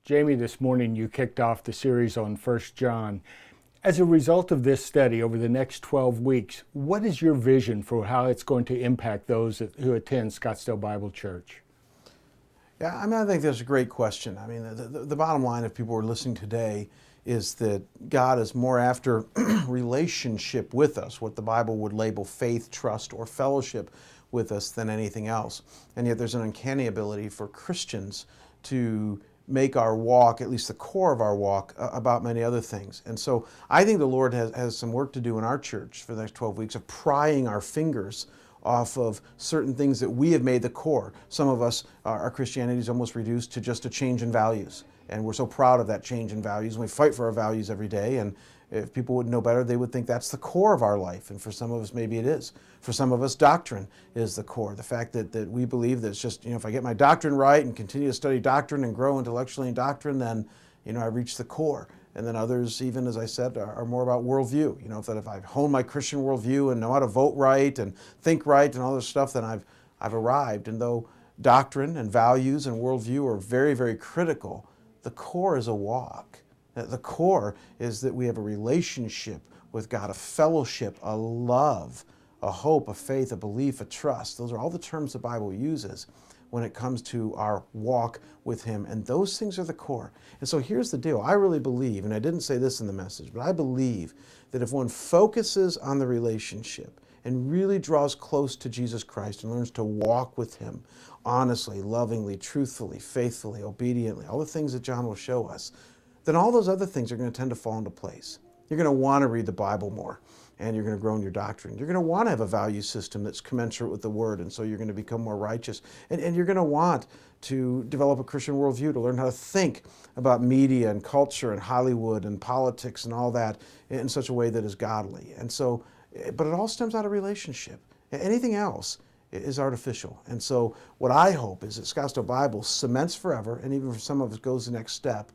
Jamie, this morning you kicked off the series on 1 John. As a result of this study over the next 12 weeks, what is your vision for how it's going to impact those who attend Scottsdale Bible Church? Yeah, I think that's a great question. The bottom line, if people are listening today, is that God is more after relationship with us, what the Bible would label faith, trust, or fellowship with us than anything else. And yet there's an uncanny ability for Christians to make our walk, at least the core of our walk, about many other things. And so I think the Lord has some work to do in our church for the next 12 weeks of prying our fingers off of certain things that we have made the core. Some of us, our Christianity is almost reduced to just a change in values. And we're so proud of that change in values. And we fight for our values every day. And if people would know better, they would think that's the core of our life. And for some of us, maybe it is. For some of us, doctrine is the core. The fact that we believe that it's just, if I get my doctrine right and continue to study doctrine and grow intellectually in doctrine, then, I reach the core. And then others, even as I said, are more about worldview. That if I hone my Christian worldview and know how to vote right and think right and all this stuff, then I've arrived. And though doctrine and values and worldview are very, very critical, the core is a walk. The core is that we have a relationship with God, a fellowship, a love, a hope, a faith, a belief, a trust. Those are all the terms the Bible uses when it comes to our walk with Him. And those things are the core. And so here's the deal. I really believe, and I didn't say this in the message, but I believe that if one focuses on the relationship and really draws close to Jesus Christ and learns to walk with Him honestly, lovingly, truthfully, faithfully, obediently, all the things that John will show us, then all those other things are going to tend to fall into place. You're going to want to read the Bible more, and you're going to grow in your doctrine. You're going to want to have a value system that's commensurate with the Word, and so you're going to become more righteous. And you're going to want to develop a Christian worldview, to learn how to think about media and culture and Hollywood and politics and all that in such a way that is godly. And so, but it all stems out of relationship. Anything else is artificial. And so what I hope is that Scottsdale Bible cements forever, and even for some of us goes the next step,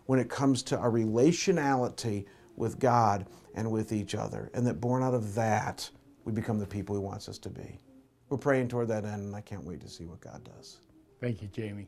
when it comes to our relationality with God and with each other, and that born out of that, we become the people He wants us to be. We're praying toward that end, and I can't wait to see what God does. Thank you, Jamie.